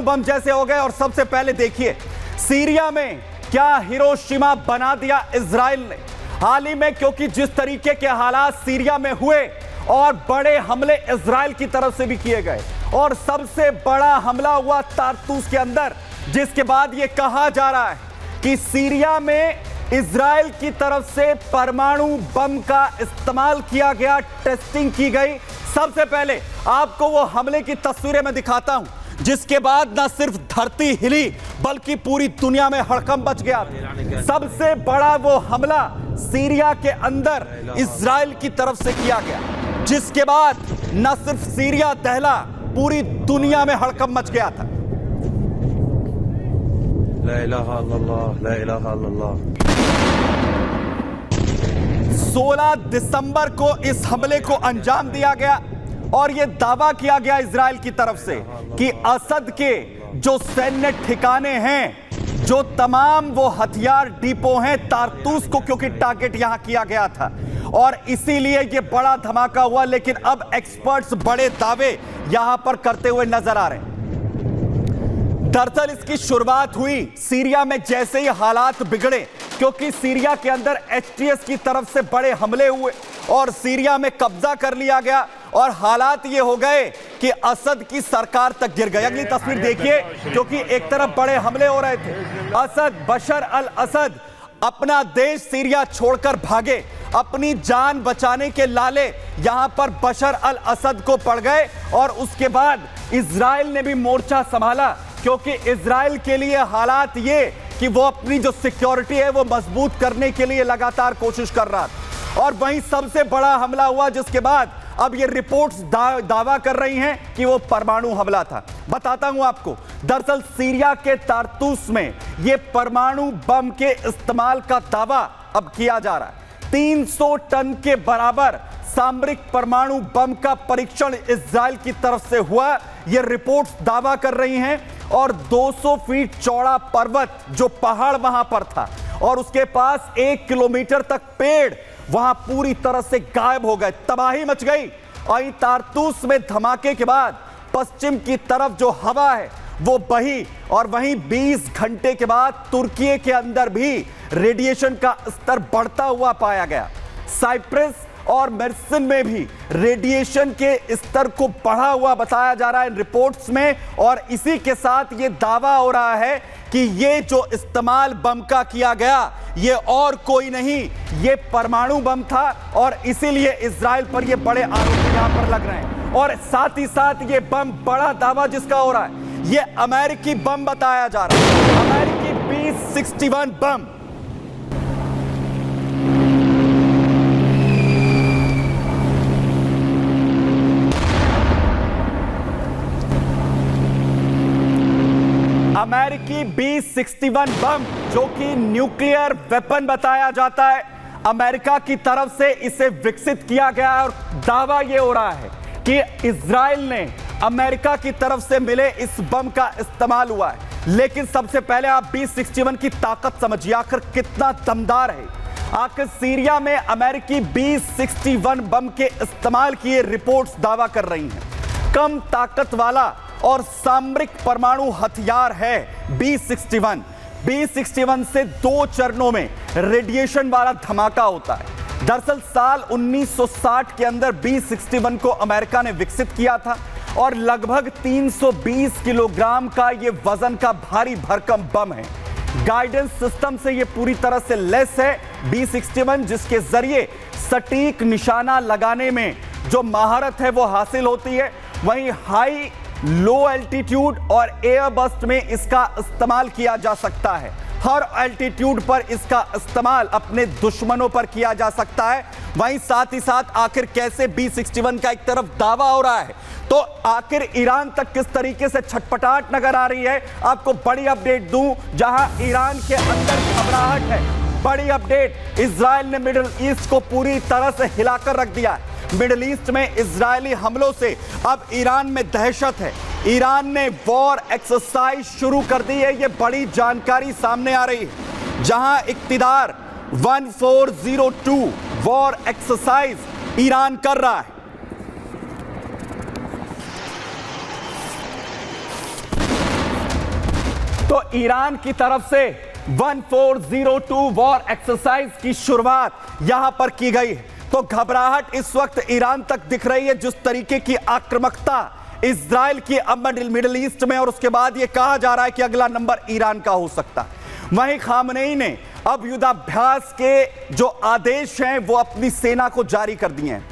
बम जैसे हो गए। और सबसे पहले देखिए सीरिया में क्या हिरोशिमा बना दिया इजराइल ने हाल ही में, क्योंकि जिस तरीके के हालात सीरिया में हुए और बड़े हमले इजराइल की तरफ से भी किए गए और सबसे बड़ा हमला हुआ तारतूस के अंदर, जिसके बाद यह कहा जा रहा है कि सीरिया में इजराइल की तरफ से परमाणु बम का इस्तेमाल किया गया, टेस्टिंग की गई। सबसे पहले आपको वो हमले की तस्वीरें मैं दिखाता हूं, जिसके बाद ना सिर्फ धरती हिली बल्कि पूरी दुनिया में हड़कंप मच गया। सबसे बड़ा वो हमला सीरिया के अंदर इजराइल की तरफ से किया गया, जिसके बाद न सिर्फ सीरिया दहला, पूरी दुनिया में हड़कंप मच गया था। ला इलाहा इल्लल्लाह, ला इलाहा इल्लल्लाह। 16 दिसंबर को इस हमले को अंजाम दिया गया और यह दावा किया गया इजराइल की तरफ से कि असद के जो सैन्य ठिकाने हैं, जो तमाम वो हथियार डिपो हैं, तारतूस को क्योंकि टारगेट यहां किया गया था और इसीलिए यह बड़ा धमाका हुआ। लेकिन अब एक्सपर्ट्स बड़े दावे यहां पर करते हुए नजर आ रहे हैं। दरअसल इसकी शुरुआत हुई सीरिया में जैसे ही हालात बिगड़े, क्योंकि सीरिया के अंदर एचटीएस की तरफ से बड़े हमले हुए और सीरिया में कब्जा कर लिया गया और हालात ये हो गए कि असद की सरकार तक गिर गई। अगली तस्वीर देखिए, क्योंकि एक तरफ बड़े हमले हो रहे थे, असद बशर अल असद अपना देश सीरिया छोड़कर भागे, अपनी जान बचाने के लाले यहां पर बशर अल असद को पड़ गए और उसके बाद इजराइल ने भी मोर्चा संभाला, क्योंकि इजराइल के लिए हालात ये कि वो अपनी जो सिक्योरिटी है वो मजबूत करने के लिए लगातार कोशिश कर रहा था। और वहीं सबसे बड़ा हमला हुआ, जिसके बाद अब ये रिपोर्ट्स दावा कर रही हैं कि वो परमाणु हमला था। बताता हूं आपको, दरअसल सीरिया के तारतूस में ये परमाणु बम के इस्तेमाल का दावा अब किया जा रहा है। 300 टन के बराबर सामरिक परमाणु बम का परीक्षण इजराइल की तरफ से हुआ, ये रिपोर्ट्स दावा कर रही हैं। और 200 फीट चौड़ा पर्वत जो पहाड़ वहां पर था और उसके पास 1 किलोमीटर तक पेड़ वहां पूरी तरह से गायब हो गए, तबाही मच गई। और तारतूस में धमाके के बाद पश्चिम की तरफ जो हवा है वो बही और वहीं 20 घंटे के बाद तुर्की के अंदर भी रेडिएशन का स्तर बढ़ता हुआ पाया गया। साइप्रस और मेर्सिन में भी रेडिएशन के स्तर को बढ़ा हुआ बताया जा रहा है रिपोर्ट्स में। और इसी के साथ ये दावा हो रहा है कि ये जो इस्तेमाल बम का किया गया ये और कोई नहीं, ये परमाणु बम था और इसीलिए इजराइल पर ये बड़े आरोप यहां पर लग रहे हैं। और साथ ही साथ ये बम, बड़ा दावा जिसका हो रहा है, ये अमेरिकी बम बताया जा रहा है, अमेरिकी B-61 बम। अमेरिकी B-61 बम, जो कि न्यूक्लियर वेपन बताया जाता है, अमेरिका की तरफ से इसे विकसित किया गया है। और दावा यह हो रहा है कि इजराइल ने अमेरिका की तरफ से मिले इस बम का इस्तेमाल हुआ है। लेकिन सबसे पहले आप B-61 की ताकत समझिए, आखिर कितना दमदार है। आखिर सीरिया में अमेरिकी B-61 बम के इस्तेमाल की रिपोर्ट्स दावा कर रही हैं। कम ताकत वाला और सामरिक परमाणु हथियार है B-61। B-61 से 2 चरणों में रेडिएशन वाला धमाका होता है। दरअसल साल 1960 के अंदर B-61 को अमेरिका ने विकसित किया था और लगभग 320 किलोग्राम का यह वजन का भारी भरकम बम है। गाइडेंस सिस्टम से यह पूरी तरह से लेस है B-61, जिसके जरिए सटीक निशाना लगाने में जो महारत है वो हासिल होती है। वहीं हाई, लो एल्टीट्यूड और एयर बस्ट में इसका इस्तेमाल किया जा सकता है। हर एल्टीट्यूड पर इसका इस्तेमाल अपने दुश्मनों पर किया जा सकता है। वहीं साथ ही साथ आखिर कैसे B-61 का एक तरफ दावा हो रहा है, तो आखिर ईरान तक किस तरीके से छटपटाहट नजर आ रही है। आपको बड़ी अपडेट दूं, जहां ईरान के अंदर घबराहट है। बड़ी अपडेट, इजराइल ने मिडिल ईस्ट को पूरी तरह से हिलाकर रख दिया है। मिडिल ईस्ट में इजरायली हमलों से अब ईरान में दहशत है। ईरान ने वॉर एक्सरसाइज शुरू कर दी है, यह बड़ी जानकारी सामने आ रही है। जहां इक्तिदार 1402 वॉर एक्सरसाइज ईरान कर रहा है। तो ईरान की तरफ से 1402 वॉर एक्सरसाइज की शुरुआत यहां पर की गई है। तो घबराहट इस वक्त ईरान तक दिख रही है, जिस तरीके की आक्रामकता इजराइल की अब मिडिल ईस्ट में, और उसके बाद यह कहा जा रहा है कि अगला नंबर ईरान का हो सकता है। वहीं खामनेई ने अब युद्धाभ्यास के जो आदेश हैं वो अपनी सेना को जारी कर दिए हैं।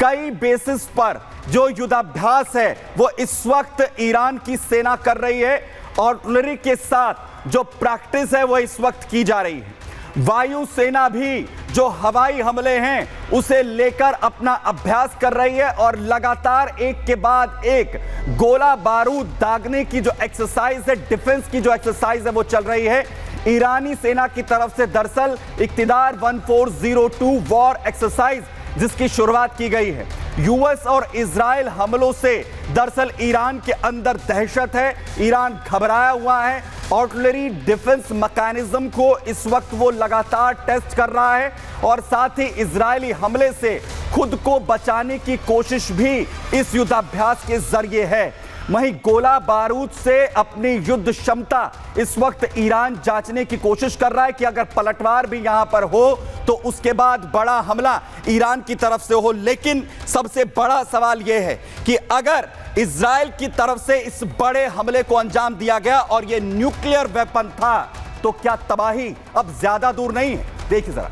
कई बेसिस पर जो युद्धाभ्यास है वो इस वक्त ईरान की सेना कर रही है, आर्टिलरी के साथ जो प्रैक्टिस है वो इस वक्त की जा रही है। वायु सेना भी जो हवाई हमले हैं उसे लेकर अपना अभ्यास कर रही है, और लगातार एक के बाद एक गोला बारूद दागने की जो एक्सरसाइज है, डिफेंस की जो एक्सरसाइज है वो चल रही है ईरानी सेना की तरफ से। दरअसल इक्तिदार 1402 वॉर एक्सरसाइज जिसकी शुरुआत की गई है, यूएस और इजराइल हमलों से दरअसल ईरान के अंदर दहशत है, ईरान घबराया हुआ है। आर्टिलरी डिफेंस मैकेनिज्म को इस वक्त वो लगातार टेस्ट कर रहा है, और साथ ही इजरायली हमले से खुद को बचाने की कोशिश भी इस युद्धाभ्यास के जरिए है। वहीं गोला बारूद से अपनी युद्ध क्षमता इस वक्त ईरान जांचने की कोशिश कर रहा है कि अगर पलटवार भी यहां पर हो तो उसके बाद बड़ा हमला ईरान की तरफ से हो। लेकिन सबसे बड़ा सवाल यह है कि अगर इजराइल की तरफ से इस बड़े हमले को अंजाम दिया गया और यह न्यूक्लियर वेपन था, तो क्या तबाही अब ज्यादा दूर नहीं है? देखिए जरा।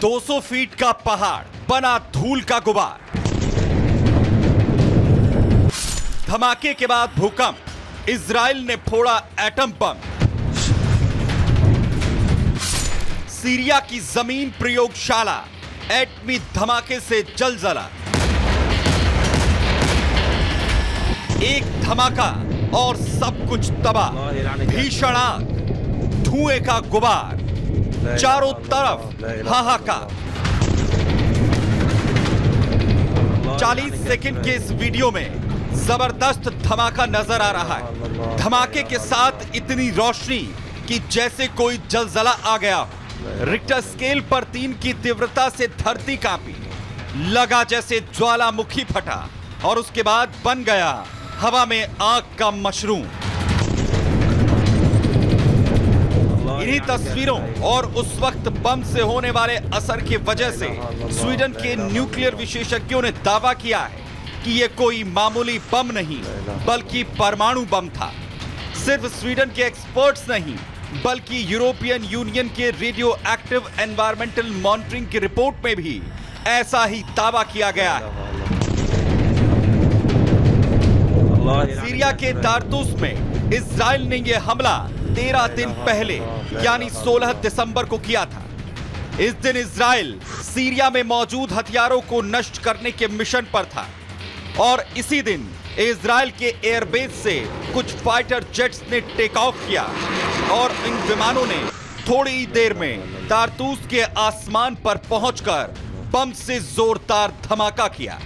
दो 200 फीट का पहाड़ बना धूल का गुबार। धमाके के बाद भूकंप, इजराइल ने फोड़ा एटम बम। सीरिया की जमीन प्रयोगशाला एटमी धमाके से जलजला। एक धमाका और सब कुछ तबाह। भीषण आग, धुएं का गुबार, चारों तरफ हाहाकार। 40 सेकंड के इस वीडियो में जबरदस्त धमाका नजर आ रहा है। धमाके के साथ इतनी रोशनी कि जैसे कोई जलजला आ गया। रिक्टर स्केल पर 3 की तीव्रता से धरती कांपी। लगा जैसे ज्वालामुखी फटा और उसके बाद बन गया हवा में आग का मशरूम। इन्हीं तस्वीरों और उस वक्त बम से होने वाले असर की वजह से स्वीडन के न्यूक्लियर विशेषज्ञों ने दावा किया है कि यह कोई मामूली बम नहीं बल्कि परमाणु बम था। सिर्फ स्वीडन के एक्सपर्ट्स नहीं बल्कि यूरोपियन यूनियन के रेडियो एक्टिव एनवायरमेंटल मॉनिटरिंग की रिपोर्ट में भी ऐसा ही दावा किया गया है। सीरिया के तारतूस में इजराइल ने यह हमला 13 दिन पहले यानी 16 दिसंबर को किया था। इस दिन इजराइल सीरिया में मौजूद हथियारों को नष्ट करने के मिशन पर था, और इसी दिन इजराइल के एयरबेस से कुछ फाइटर जेट्स ने टेक ऑफ किया और इन विमानों ने थोड़ी ही देर में तारतूस के आसमान पर पहुंचकर बम से जोरदार धमाका किया।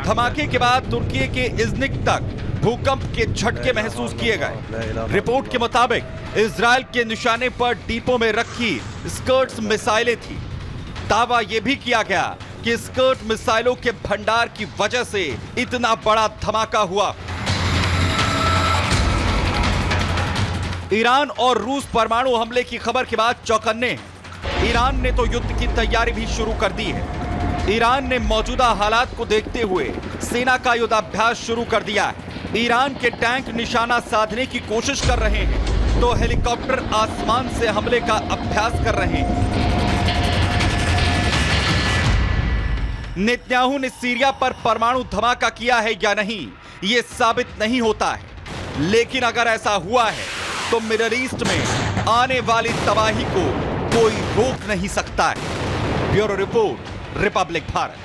धमाके के बाद तुर्की के इज़्निक तक भूकंप के झटके महसूस किए गए। रिपोर्ट के मुताबिक इजराइल के निशाने पर डिपो में रखी स्कर्ट्स मिसाइलें थी। दावा यह भी किया गया कि स्कर्ट मिसाइलों के भंडार की वजह से इतना बड़ा धमाका हुआ। ईरान और रूस परमाणु हमले की खबर के बाद चौकन्ने हैं। ईरान ने तो युद्ध की तैयारी भी शुरू कर दी है। ईरान ने मौजूदा हालात को देखते हुए सेना का युद्धाभ्यास शुरू कर दिया है। ईरान के टैंक निशाना साधने की कोशिश कर रहे हैं तो हेलीकॉप्टर आसमान से हमले का अभ्यास कर रहे हैं। नेतन्याहू ने सीरिया पर परमाणु धमाका किया है या नहीं यह साबित नहीं होता है, लेकिन अगर ऐसा हुआ है तो मिडिल ईस्ट में आने वाली तबाही को कोई रोक नहीं सकता है। Bureau report, Republic Bharat.